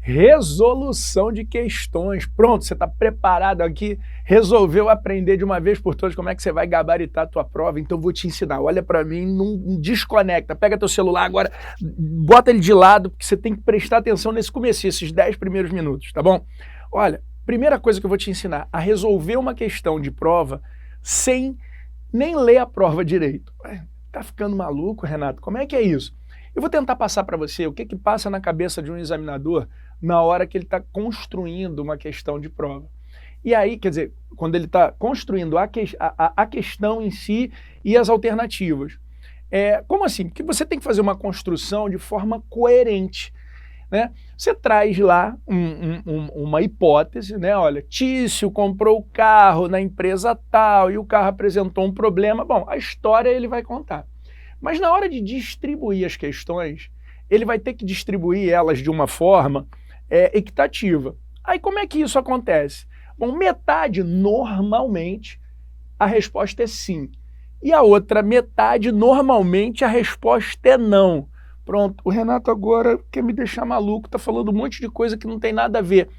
Resolução de questões. Pronto, você está preparado aqui, resolveu aprender de uma vez por todas como é que você vai gabaritar a tua prova, então vou te ensinar. Olha para mim, não desconecta, pega teu celular agora, bota ele de lado, porque você tem que prestar atenção nesse começo, esses 10 primeiros minutos, tá bom? Olha, primeira coisa que eu vou te ensinar, a resolver uma questão de prova sem nem ler a prova direito. Tá ficando maluco, Renato? Como é que é isso? Eu vou tentar passar para você o que passa na cabeça de um examinador na hora que ele está construindo uma questão de prova. E aí, quer dizer, quando ele está construindo a questão em si e as alternativas. Como assim? Porque você tem que fazer uma construção de forma coerente, né? Você traz lá uma hipótese, né? Olha, Tício comprou o carro na empresa tal e o carro apresentou um problema. Bom, a história ele vai contar. Mas na hora de distribuir as questões, ele vai ter que distribuir elas de uma forma equitativa. Aí como é que isso acontece? Bom, metade, normalmente, a resposta é sim. E a outra metade, normalmente, a resposta é não. Pronto, o Renato agora quer me deixar maluco, tá falando um monte de coisa que não tem nada a ver.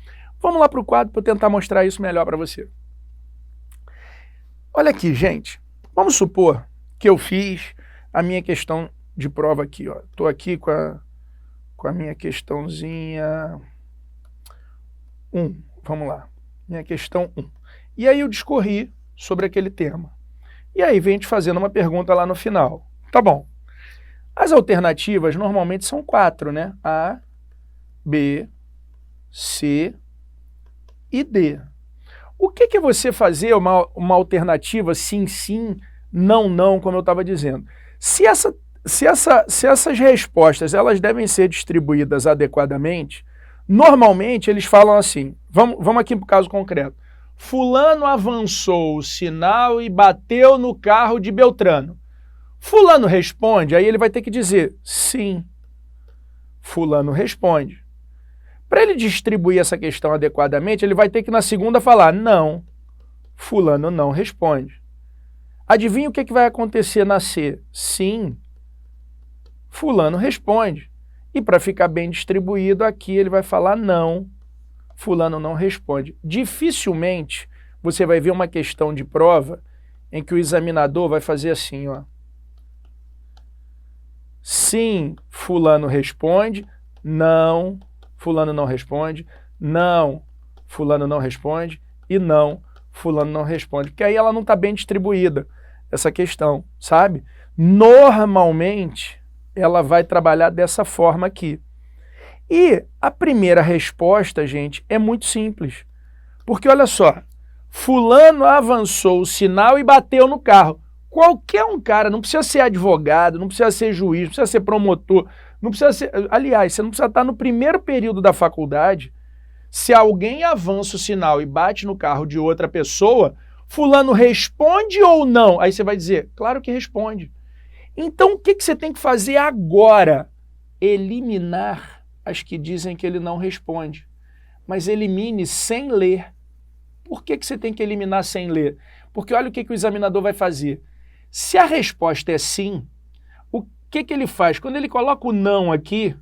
Vamos lá para o quadro para eu tentar mostrar isso melhor para você. Olha aqui, gente. Vamos supor que eu fiz a minha questão de prova aqui, ó. Estou aqui com a minha questãozinha 1. Vamos lá. Minha questão 1. E aí eu discorri sobre aquele tema. E aí vem te fazendo uma pergunta lá no final. Tá bom. As alternativas normalmente são 4, né? A, B, C e D. O que é você fazer uma alternativa sim, sim, não, não, como eu estava dizendo? Se essas respostas elas devem ser distribuídas adequadamente, normalmente eles falam assim, vamos aqui para o caso concreto. Fulano avançou o sinal e bateu no carro de Beltrano. Fulano responde, aí ele vai ter que dizer sim. Fulano responde. Para ele distribuir essa questão adequadamente, ele vai ter que na segunda falar não. Fulano não responde. Adivinha o que vai acontecer na C? Sim. Fulano responde. E para ficar bem distribuído aqui, ele vai falar não. Fulano não responde. Dificilmente você vai ver uma questão de prova em que o examinador vai fazer assim, ó. Sim, fulano responde. Não, fulano não responde. Não, fulano não responde. E não, fulano não responde. Porque aí ela não está bem distribuída, essa questão, sabe? Normalmente, ela vai trabalhar dessa forma aqui. E a primeira resposta, gente, é muito simples. Porque, olha só, fulano avançou o sinal e bateu no carro. Qualquer um cara, não precisa ser advogado, não precisa ser juiz, não precisa ser promotor, não precisa ser... Aliás, você não precisa estar no primeiro período da faculdade. Se alguém avança o sinal e bate no carro de outra pessoa, fulano responde ou não? Aí você vai dizer, claro que responde. Então, o que você tem que fazer agora? Eliminar as que dizem que ele não responde. Mas elimine sem ler. Por que você tem que eliminar sem ler? Porque olha o que o examinador vai fazer. Se a resposta é sim, o que ele faz? Quando ele coloca o não aqui,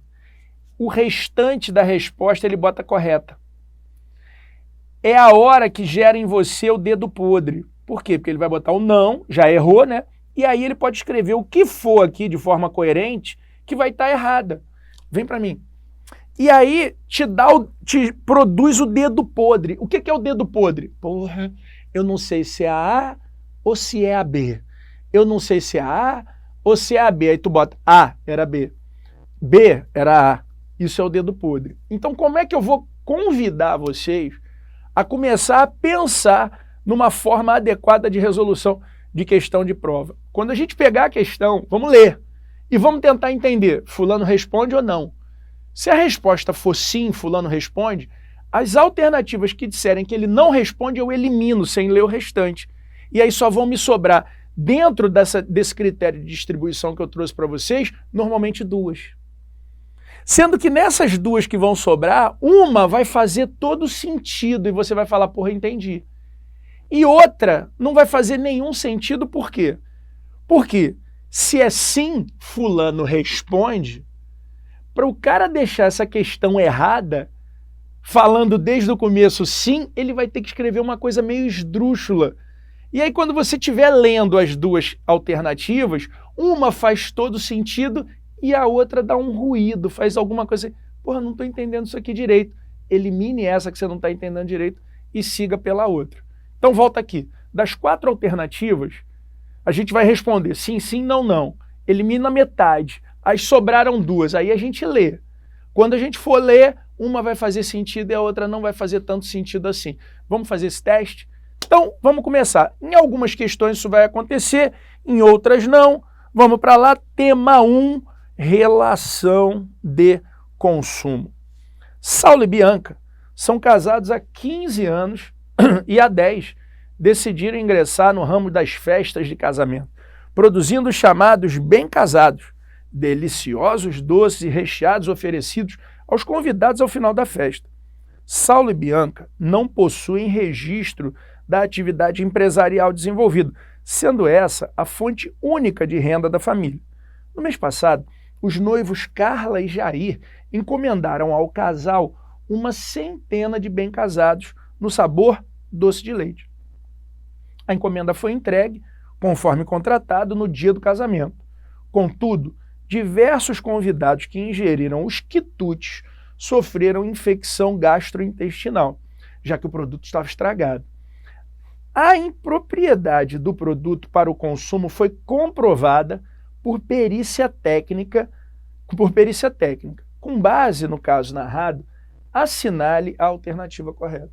o restante da resposta ele bota correta. É a hora que gera em você o dedo podre. Por quê? Porque ele vai botar o não, já errou, né? E aí ele pode escrever o que for aqui de forma coerente que vai estar errada. Vem para mim. E aí te produz o dedo podre. O que é o dedo podre? Porra, eu não sei se é a A ou se é a B. Eu não sei se é a A ou se é a B. Aí tu bota A, era B. B, era A. Isso é o dedo podre. Então como é que eu vou convidar vocês a começar a pensar numa forma adequada de resolução de questão de prova? Quando a gente pegar a questão, vamos ler e vamos tentar entender, fulano responde ou não. Se a resposta for sim, fulano responde, as alternativas que disserem que ele não responde, eu elimino sem ler o restante. E aí só vão me sobrar, dentro desse critério de distribuição que eu trouxe para vocês, normalmente 2. Sendo que nessas 2 que vão sobrar, uma vai fazer todo sentido e você vai falar, porra, entendi. E outra não vai fazer nenhum sentido, por quê? Porque se é sim, fulano responde, para o cara deixar essa questão errada, falando desde o começo sim, ele vai ter que escrever uma coisa meio esdrúxula. E aí quando você estiver lendo as duas alternativas, uma faz todo sentido e a outra dá um ruído, faz alguma coisa assim, porra, não estou entendendo isso aqui direito. Elimine essa que você não está entendendo direito e siga pela outra. Então volta aqui. Das 4 alternativas, a gente vai responder sim, sim, não, não. Elimina metade. Aí sobraram 2, aí a gente lê. Quando a gente for ler, uma vai fazer sentido e a outra não vai fazer tanto sentido assim. Vamos fazer esse teste? Então, vamos começar. Em algumas questões isso vai acontecer, em outras não. Vamos para lá. Tema 1, relação de consumo. Saulo e Bianca são casados há 15 anos e há 10 decidiram ingressar no ramo das festas de casamento, produzindo os chamados bem casados, deliciosos doces e recheados oferecidos aos convidados ao final da festa. Saulo e Bianca não possuem registro da atividade empresarial desenvolvida, sendo essa a fonte única de renda da família. No mês passado, os noivos Carla e Jair encomendaram ao casal uma centena de bem casados no sabor doce de leite. A encomenda foi entregue, conforme contratado, no dia do casamento. Contudo, diversos convidados que ingeriram os quitutes sofreram infecção gastrointestinal, já que o produto estava estragado. A impropriedade do produto para o consumo foi comprovada por perícia técnica. Com base no caso narrado, assinale a alternativa correta.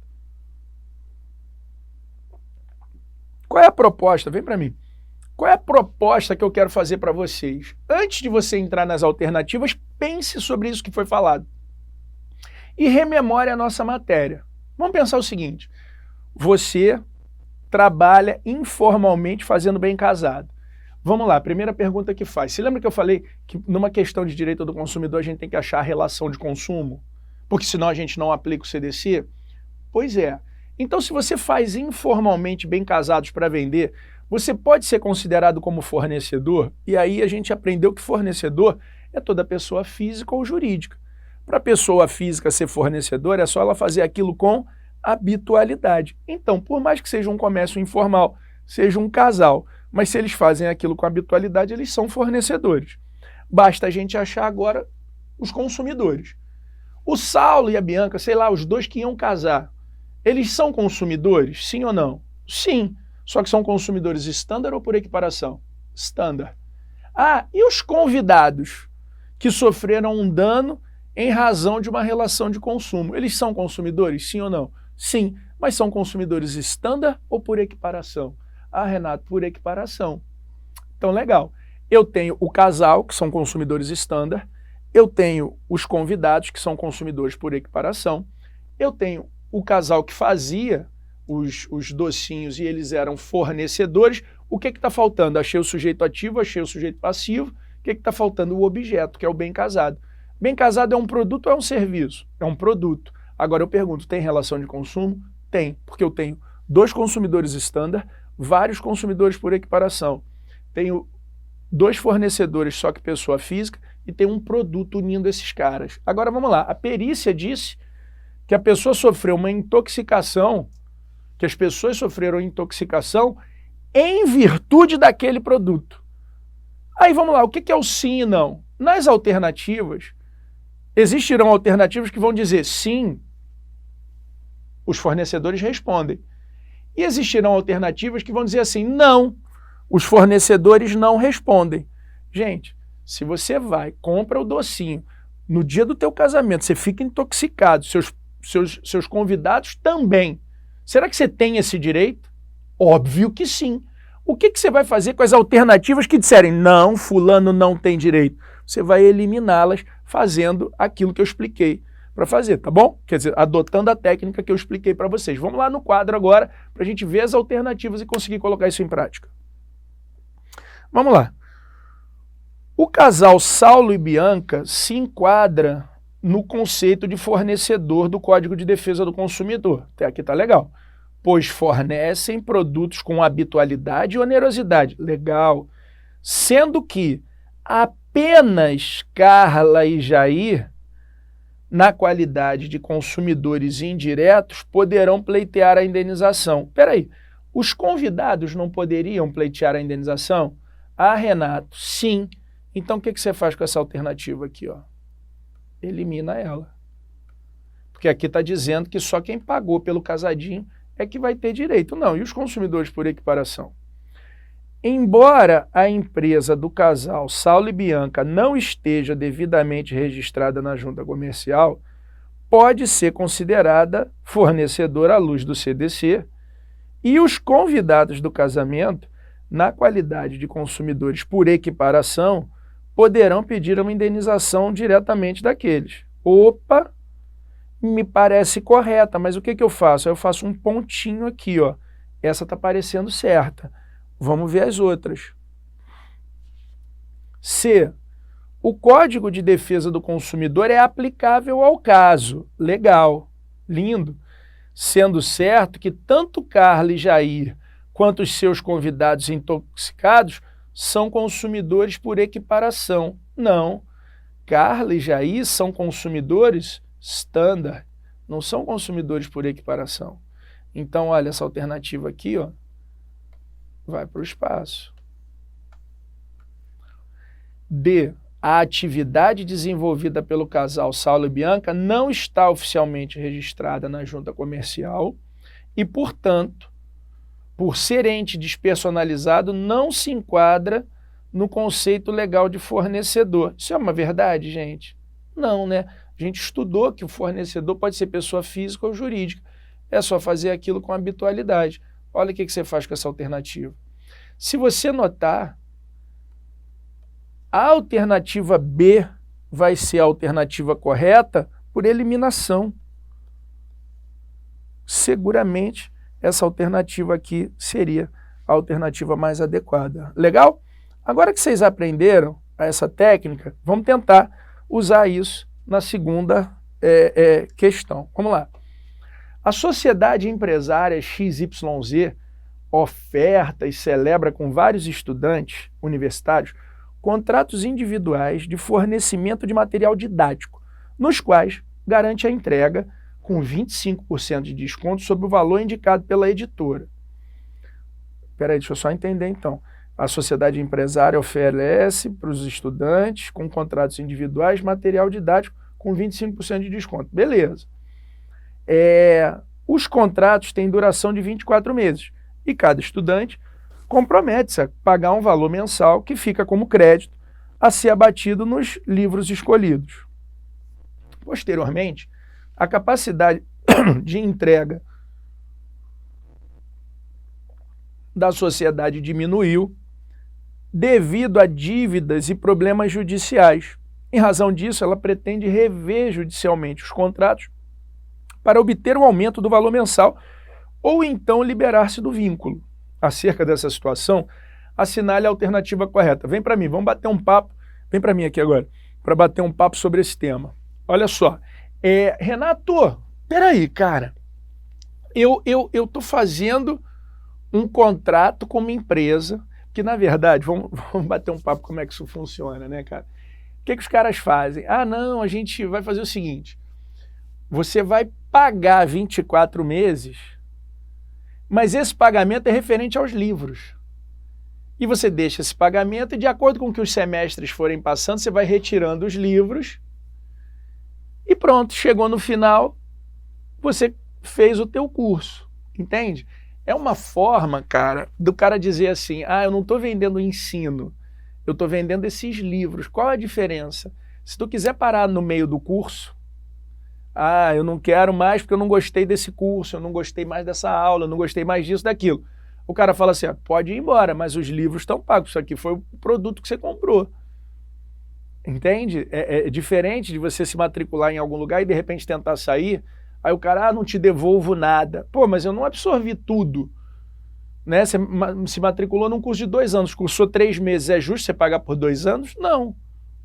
Qual é a proposta? Vem para mim. Qual é a proposta que eu quero fazer para vocês? Antes de você entrar nas alternativas, pense sobre isso que foi falado. E rememore a nossa matéria. Vamos pensar o seguinte: você trabalha informalmente fazendo bem casado. Vamos lá, primeira pergunta que faz. Você lembra que eu falei que numa questão de direito do consumidor a gente tem que achar a relação de consumo? Porque senão a gente não aplica o CDC? Pois é. Então, se você faz informalmente bem casados para vender, você pode ser considerado como fornecedor, e aí a gente aprendeu que fornecedor é toda pessoa física ou jurídica. Para a pessoa física ser fornecedor, é só ela fazer aquilo com habitualidade. Então, por mais que seja um comércio informal, seja um casal, mas se eles fazem aquilo com habitualidade, eles são fornecedores. Basta a gente achar agora os consumidores. O Saulo e a Bianca, sei lá, os dois que iam casar, eles são consumidores, sim ou não? Sim, só que são consumidores standard ou por equiparação? Standard. Ah, e os convidados que sofreram um dano em razão de uma relação de consumo, eles são consumidores, sim ou não? Sim, mas são consumidores standard ou por equiparação? Ah, Renato, por equiparação. Então, legal. Eu tenho o casal, que são consumidores standard, eu tenho os convidados, que são consumidores por equiparação, eu tenho o casal que fazia os docinhos e eles eram fornecedores. O que está faltando? Achei o sujeito ativo, achei o sujeito passivo. O que está faltando? O objeto, que é o bem casado. Bem casado é um produto ou é um serviço? É um produto. Agora eu pergunto, tem relação de consumo? Tem, porque eu tenho 2 consumidores standard, vários consumidores por equiparação. Tenho 2 fornecedores, só que pessoa física, e tem um produto unindo esses caras. Agora vamos lá, a perícia disse que a pessoa sofreu uma intoxicação, que as pessoas sofreram intoxicação em virtude daquele produto. Aí vamos lá, o que é o sim e não? Nas alternativas, existirão alternativas que vão dizer sim, os fornecedores respondem. E existirão alternativas que vão dizer assim, não, os fornecedores não respondem. Gente, se você vai, compra o docinho, no dia do teu casamento, você fica intoxicado, seus convidados também. Será que você tem esse direito? Óbvio que sim. O que você vai fazer com as alternativas que disserem não, fulano não tem direito? Você vai eliminá-las fazendo aquilo que eu expliquei para fazer, tá bom? Quer dizer, adotando a técnica que eu expliquei para vocês. Vamos lá no quadro agora para a gente ver as alternativas e conseguir colocar isso em prática. Vamos lá. O casal Saulo e Bianca se enquadra no conceito de fornecedor do Código de Defesa do Consumidor. Até aqui tá legal. Pois fornecem produtos com habitualidade e onerosidade. Legal. Sendo que apenas Carla e Jair na qualidade de consumidores indiretos, poderão pleitear a indenização. Espera aí, os convidados não poderiam pleitear a indenização? Ah, Renato, sim. Então o que você faz com essa alternativa aqui? Ó? Elimina ela. Porque aqui está dizendo que só quem pagou pelo casadinho é que vai ter direito. Não, e os consumidores por equiparação? Embora a empresa do casal Saulo e Bianca não esteja devidamente registrada na junta comercial, pode ser considerada fornecedora à luz do CDC e os convidados do casamento, na qualidade de consumidores por equiparação, poderão pedir uma indenização diretamente daqueles. Opa, me parece correta, mas o que eu faço? Eu faço um pontinho aqui, ó. Essa está parecendo certa. Vamos ver as outras. C. O Código de Defesa do Consumidor é aplicável ao caso. Legal, lindo. Sendo certo que tanto Carla e Jair quanto os seus convidados intoxicados são consumidores por equiparação. Não. Carla e Jair são consumidores standard, não são consumidores por equiparação. Então, olha, essa alternativa aqui, ó, vai para o espaço. D. A atividade desenvolvida pelo casal Saulo e Bianca não está oficialmente registrada na junta comercial e, portanto, por ser ente despersonalizado, não se enquadra no conceito legal de fornecedor. Isso é uma verdade, gente? Não, né? A gente estudou que o fornecedor pode ser pessoa física ou jurídica. É só fazer aquilo com habitualidade. Olha o que você faz com essa alternativa. Se você notar, a alternativa B vai ser a alternativa correta por eliminação. Seguramente, essa alternativa aqui seria a alternativa mais adequada. Legal? Agora que vocês aprenderam essa técnica, vamos tentar usar isso na segunda questão. Vamos lá. A sociedade empresária XYZ oferta e celebra com vários estudantes universitários contratos individuais de fornecimento de material didático, nos quais garante a entrega com 25% de desconto sobre o valor indicado pela editora. Espera aí, deixa eu só entender então. A sociedade empresária oferece para os estudantes, com contratos individuais, material didático com 25% de desconto. Beleza. Os contratos têm duração de 24 meses e cada estudante compromete-se a pagar um valor mensal que fica como crédito a ser abatido nos livros escolhidos. Posteriormente, a capacidade de entrega da sociedade diminuiu devido a dívidas e problemas judiciais. Em razão disso, ela pretende rever judicialmente os contratos para obter o aumento do valor mensal ou então liberar-se do vínculo. Acerca dessa situação, assinale a alternativa correta. Vem para mim, vamos bater um papo. Vem para mim aqui agora, para bater um papo sobre esse tema. Olha só, Renato, peraí, cara, eu estou fazendo um contrato com uma empresa, que na verdade, vamos bater um papo como é que isso funciona, né, cara? O que os caras fazem? Ah, não, a gente vai fazer o seguinte, você vai pagar 24 meses, mas esse pagamento é referente aos livros. E você deixa esse pagamento e de acordo com que os semestres forem passando, você vai retirando os livros e pronto, chegou no final, você fez o teu curso, entende? É uma forma, cara, do cara dizer assim, eu não estou vendendo ensino, eu estou vendendo esses livros. Qual a diferença? Se tu quiser parar no meio do curso, eu não quero mais porque eu não gostei desse curso, eu não gostei mais dessa aula, eu não gostei mais disso, daquilo. O cara fala assim, pode ir embora, mas os livros estão pagos, isso aqui foi o produto que você comprou. Entende? É diferente de você se matricular em algum lugar e de repente tentar sair, aí o cara, não te devolvo nada. Pô, mas eu não absorvi tudo. Né? Você se matriculou num curso de 2 anos, cursou 3 meses, é justo você pagar por 2 anos? Não,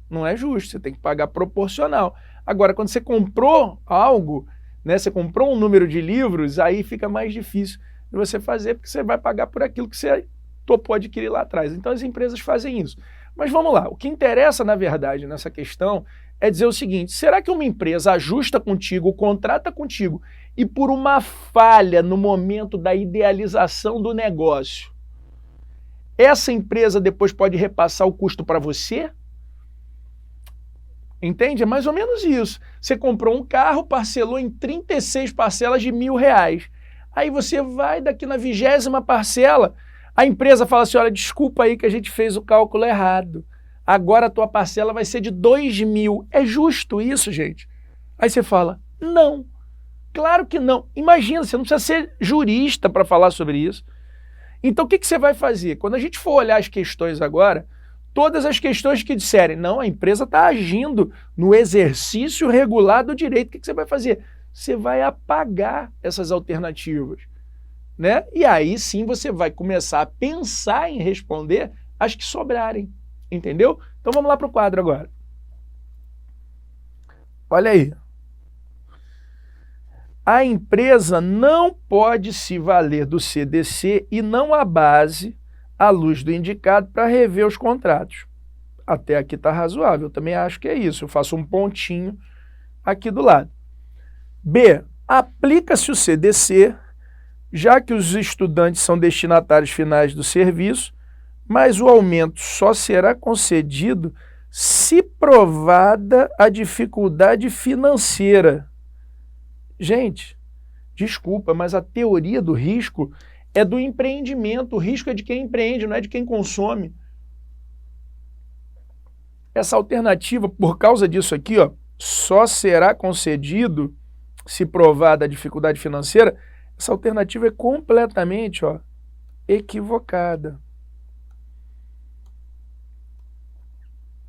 não é justo, você tem que pagar proporcional. Agora, quando você comprou algo, né, você comprou um número de livros, aí fica mais difícil de você fazer, porque você vai pagar por aquilo que você topou adquirir lá atrás. Então as empresas fazem isso. Mas vamos lá, o que interessa, na verdade, nessa questão é dizer o seguinte, será que uma empresa ajusta contigo, contrata contigo, e por uma falha no momento da idealização do negócio, essa empresa depois pode repassar o custo para você? Entende? É mais ou menos isso. Você comprou um carro, parcelou em 36 parcelas de R$1.000. Aí você vai daqui na 20ª parcela, a empresa fala assim, olha, desculpa aí que a gente fez o cálculo errado. Agora a tua parcela vai ser de R$2.000. É justo isso, gente? Aí você fala, não. Claro que não. Imagina, você não precisa ser jurista para falar sobre isso. Então o que você vai fazer? Quando a gente for olhar as questões agora, todas as questões que disserem, não, a empresa está agindo no exercício regular do direito, o que você vai fazer? Você vai apagar essas alternativas, né? E aí sim você vai começar a pensar em responder as que sobrarem, entendeu? Então vamos lá para o quadro agora. Olha aí. A empresa não pode se valer do CDC e não a base à luz do indicado para rever os contratos. Até aqui está razoável, eu também acho que é isso. Eu faço um pontinho aqui do lado. B. Aplica-se o CDC, já que os estudantes são destinatários finais do serviço, mas o aumento só será concedido se provada a dificuldade financeira. Gente, desculpa, mas a teoria do risco é do empreendimento. O risco é de quem empreende, não é de quem consome. Essa alternativa, por causa disso aqui, ó, só será concedido se provada a dificuldade financeira. Essa alternativa é completamente, ó, equivocada.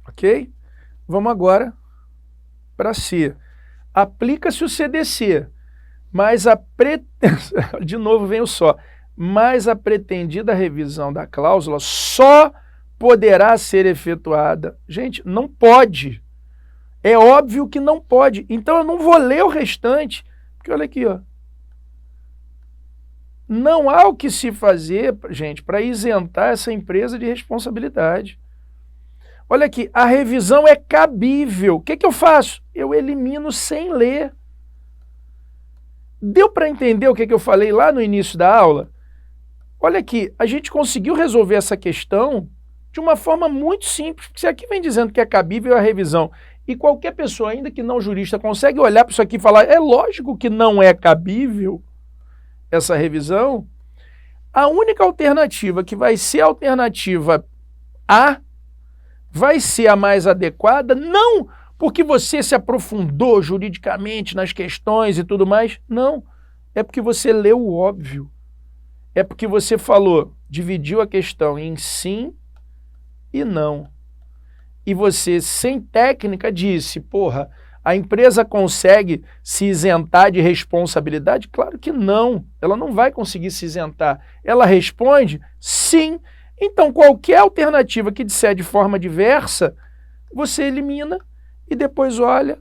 Ok? Vamos agora para C. Aplica-se o CDC, mas de novo vem o só, mas a pretendida revisão da cláusula só poderá ser efetuada. Gente, não pode. É óbvio que não pode. Então eu não vou ler o restante, porque olha aqui, ó. Não há o que se fazer, gente, para isentar essa empresa de responsabilidade. Olha aqui, a revisão é cabível. O que eu faço? Eu elimino sem ler. Deu para entender o que eu falei lá no início da aula? Olha aqui, a gente conseguiu resolver essa questão de uma forma muito simples. Porque se aqui vem dizendo que é cabível a revisão e qualquer pessoa, ainda que não jurista, consegue olhar para isso aqui e falar, é lógico que não é cabível essa revisão, a única alternativa que vai ser a alternativa A vai ser a mais adequada, não porque você se aprofundou juridicamente nas questões e tudo mais, não. É porque você leu o óbvio. É porque você falou, dividiu a questão em sim e não. E você, sem técnica, disse, porra, a empresa consegue se isentar de responsabilidade? Claro que não, ela não vai conseguir se isentar. Ela responde sim. Então, qualquer alternativa que disser de forma diversa, você elimina e depois olha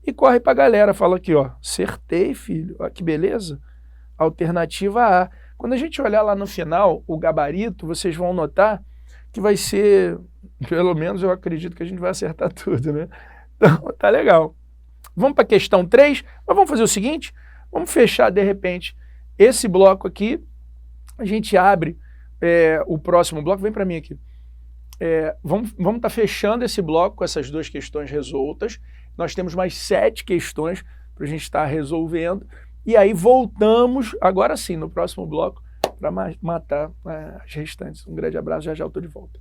e corre para a galera. Fala aqui, ó, acertei, filho. Olha que beleza. Alternativa A. Quando a gente olhar lá no final, o gabarito, vocês vão notar que vai ser, pelo menos eu acredito que a gente vai acertar tudo, né? Então, tá legal. Vamos para a questão 3, mas vamos fazer o seguinte, vamos fechar, de repente, esse bloco aqui, a gente abre o próximo bloco, vem para mim aqui. Vamos estar fechando esse bloco com essas 2 questões resoltas. Nós temos mais 7 questões para a gente estar resolvendo. E aí voltamos, agora sim, no próximo bloco, para matar as restantes. Um grande abraço, já já eu estou de volta.